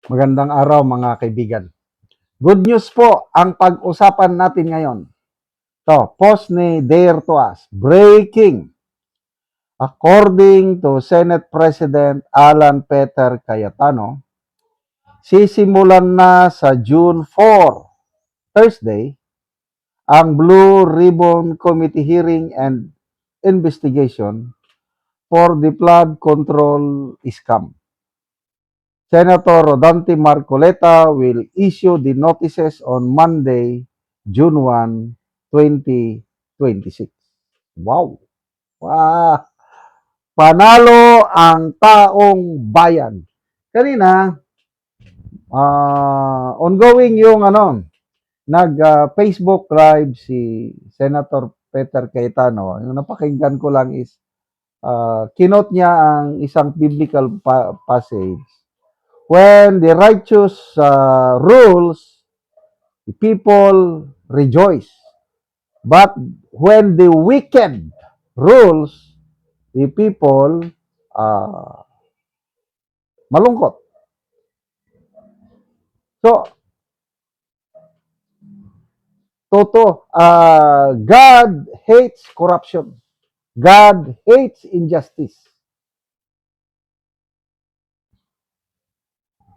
Magandang araw mga kaibigan. Good news po ang pag-usapan natin ngayon. Post ni Dare to Us. Breaking. According to Senate President Alan Peter Cayetano, sisimulan na sa June 4, Thursday, ang Blue Ribbon Committee hearing and investigation for the flood control scam. Senator Rodante Marcoleta will issue the notices on Monday, June 1, 2026. Wow! Wow! Panalo ang taong bayan. Kanina, ongoing yung nag-Facebook Live si Senator Peter Cayetano. Yung napakinggan ko lang is, kinote niya ang isang biblical passage. When the righteous rules, the people rejoice. But when the wicked rules, the people malungkot. So, God hates corruption. God hates injustice.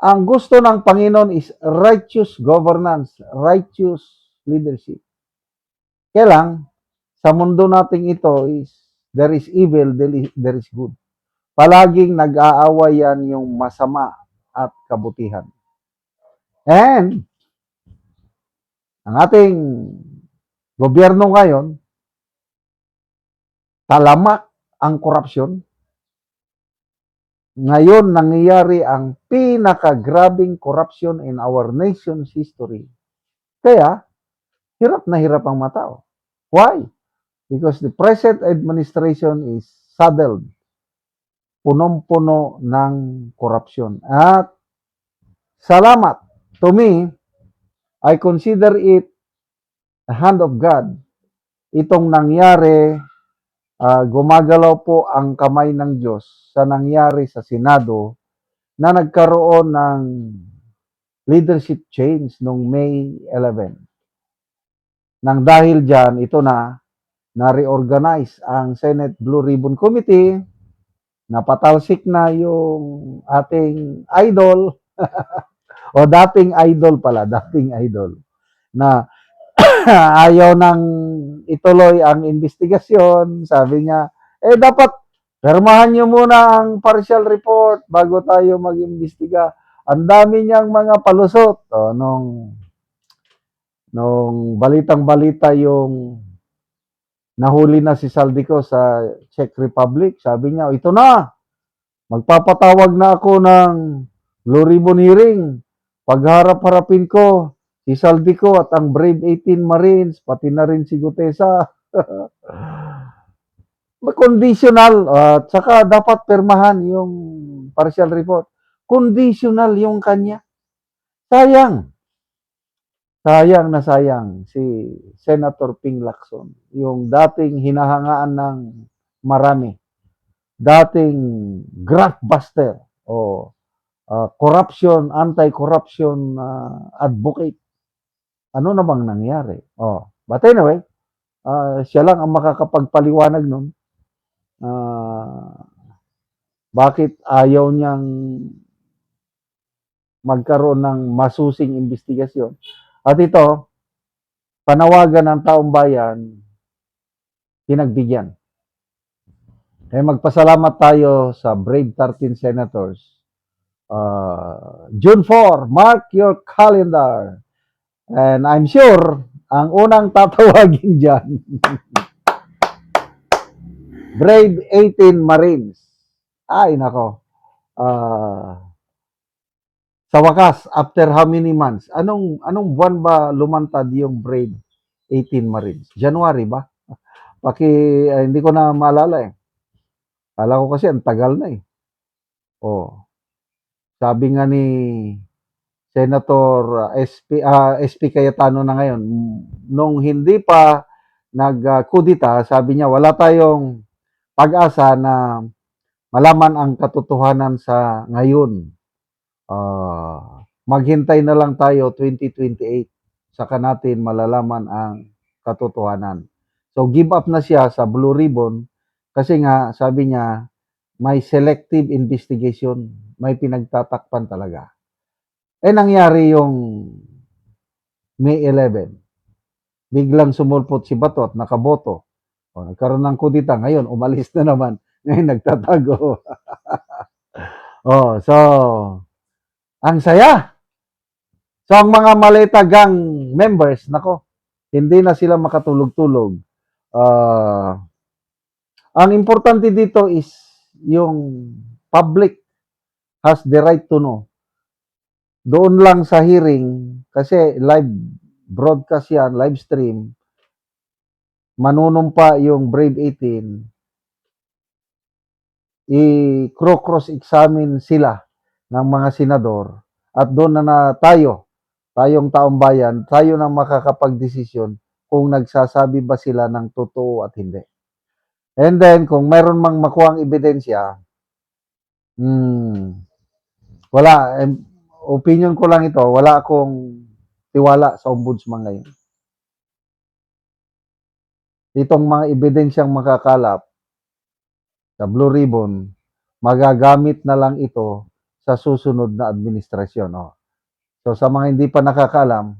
Ang gusto ng Panginoon is righteous governance, righteous leadership. Kaya lang, sa mundo nating ito is, there is evil, there is good. Palaging nag-aaway yan yung masama at kabutihan. And, ang ating gobyerno ngayon, talamak ang korupsyon. Ngayon, nangyayari ang pinakagrabing corruption in our nation's history. Kaya, hirap na hirap ang mga tao. Why? Because the present administration is saddled, punong-puno ng korupsyon. At salamat, to me, I consider it a hand of God. Itong nangyari, gumagalaw po ang kamay ng Diyos sa nangyari sa Senado na nagkaroon ng leadership change noong May 11. Nang dahil dyan, ito na-reorganize ang Senate Blue Ribbon Committee, napatalsik na yung ating idol, o dating idol, na ayaw nang ituloy ang investigasyon. Sabi niya, dapat permahan niyo muna ang partial report bago tayo mag-imbestiga. Ang dami niyang mga palusot. Nung balitang-balita yung nahuli na si Saldico sa Czech Republic, sabi niya, ito na, magpapatawag na ako ng Blue Ribbon hearing. Pagharap-harapin ko si Saldico at ang Brave 18 Marines, pati na rin si Gutesa. Conditional, at saka dapat permahan yung partial report. Conditional yung kanya. Sayang na sayang si Senator Ping Lacson, yung dating hinahangaan ng marami, dating graftbuster o corruption, anti-corruption advocate. Ano na bang nangyari? But anyway, siya lang ang makakapagpaliwanag nun. Bakit ayaw niyang magkaroon ng masusing investigasyon? At ito, panawagan ng taong bayan, pinagbigyan. Kaya magpasalamat tayo sa Brave 13 Senators. June 4, mark your calendar. And I'm sure, ang unang tatawagin dyan, Brave 18 Marines. Ay, nako. Sa wakas, after how many months? Anong buwan ba lumantad yung Brave 18 Marines? January ba? Hindi ko na maalala eh. Kala ko kasi ang tagal na eh. Sabi nga ni Senator SP Cayetano na ngayon, nung hindi pa nag-kudita, sabi niya wala tayong pag-asa na malaman ang katotohanan sa ngayon. Maghintay na lang tayo 2028. Saka natin malalaman ang katotohanan. So give up na siya sa Blue Ribbon kasi nga sabi niya may selective investigation, may pinagtatakpan talaga. Nangyari yung May 11. Biglang sumulpot si Bato at nakaboto. Nagkaroon ng kudita. Ngayon, umalis na naman. Ngayon, nagtatago. So, ang saya. So, ang mga Maleta Gang members, nako, hindi na sila makatulog-tulog. Ang importante dito is yung public has the right to know. Doon lang sa hearing, kasi live broadcast yan, live stream, manunumpa yung Brave 18, i-cross-examine sila ng mga senador at doon na tayong taong bayan, tayo na makakapag-desisyon kung nagsasabi ba sila ng totoo at hindi. And then, kung mayroon mang makuhang ebidensya, wala, opinion ko lang ito, wala akong tiwala sa ombudsman ngayon. Itong mga ebidensyang makakalap sa Blue Ribbon, magagamit na lang ito sa susunod na administrasyon. So sa mga hindi pa nakakalam,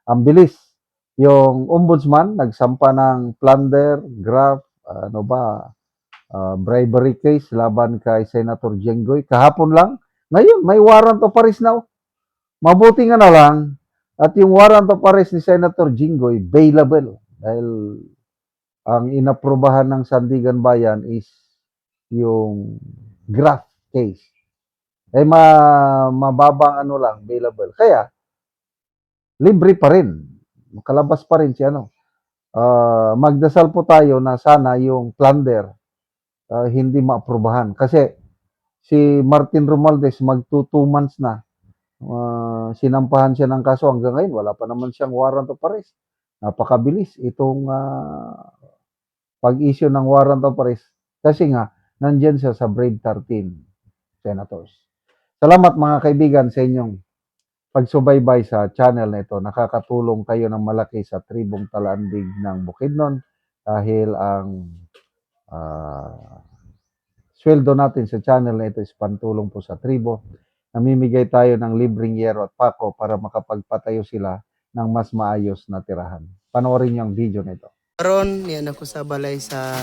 ang bilis. Yung ombudsman, nagsampa ng plunder, graft, bribery case laban kay Senator Jenggoy. Kahapon lang. Ngayon, may warrant of arrest na. Mabuti nga na lang at yung warrant of arrest ni Senator Jenggoy, bailable. Dahil ang inaprubahan ng Sandigan Bayan is yung graft case. Mababang bailable. Kaya, libre pa rin. Makalabas pa rin siya, magdasal po tayo na sana yung plunder hindi maaprubahan. Kasi si Martin Romualdez mag 2 months na sinampahan siya ng kaso hanggang ngayon wala pa naman siyang warrant of arrest. Napakabilis itong pag-issue ng warrant of arrest kasi nga nandiyan siya sa Brave 13 senators. Salamat mga kaibigan sa inyong pagsubaybay sa channel na ito. Nakakatulong kayo ng malaki sa tribong Talandig ng Bukidnon dahil ang sweldo natin sa channel na ito is pantulong po sa tribo. Namimigay tayo ng libreng yero at pako para makapagpatayo sila ng mas maayos na tirahan. Panoorin niyo ang video na ito. Karon niyan ako sa balay sa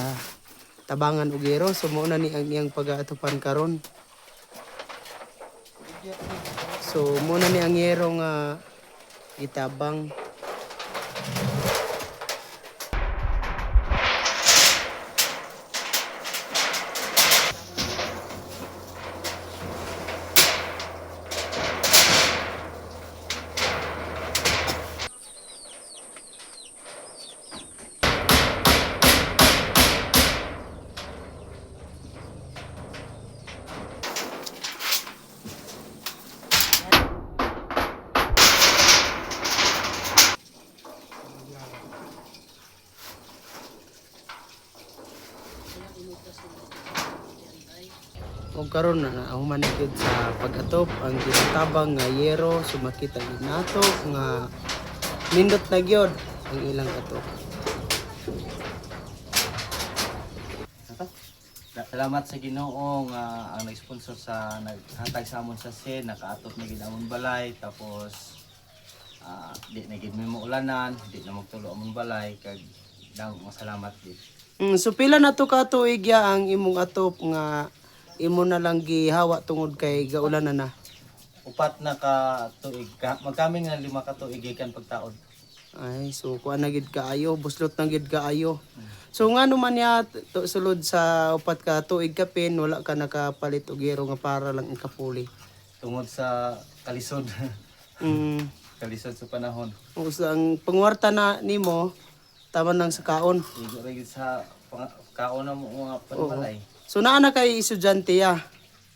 Tabangan Ugero. So muna ni ang iyang pag-aatupan karon. So muna ni ang yero nga itabang. Kung karon na human gyud sa pag-atop ang ginatabang nga yero sumakita gid nato nga nindot na gyud ang ilang atop. Salamat sa Ginoo nga ang nag-sponsor sa naghatag sa amon sa SED, nakaatop na gid amon balay tapos di na gid mo ulanan, di na magtulo amon balay kag dang masalamat gid. So pila na to ka tuig ya ang imong atop nga imo na lang gihawa tungod kay gaulanan na. Upat na ka tuig magkami nga 5 ka tuig gikan pagtaod. Ay, so kuan na gid kaayo, buslot na gid kaayo. So ngano man ya sulod sa upat ka tuig ka pin wala ka nakapalit og gero nga para lang ikapuli. Tungod sa kalisod. Kalisod sa panahon. So ang pangwarta na nimo tama nang sa kaon. Igo ra gid sa kaon na mo mga panbalay. So naa na kay estudyante ya.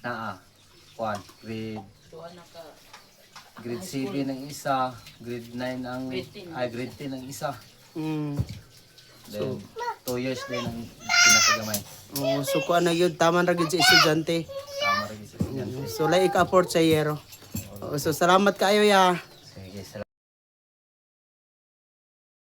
Naa. Kuan grade 7 ang isa, grade 9 ang grade 10 ang isa. Then 2 years din ang pinakagamay. So kuan na gyud tama ra gyud sa estudyante. Tama ra gid sa estudyante. So like afford sa yero. So salamat kaayo ya.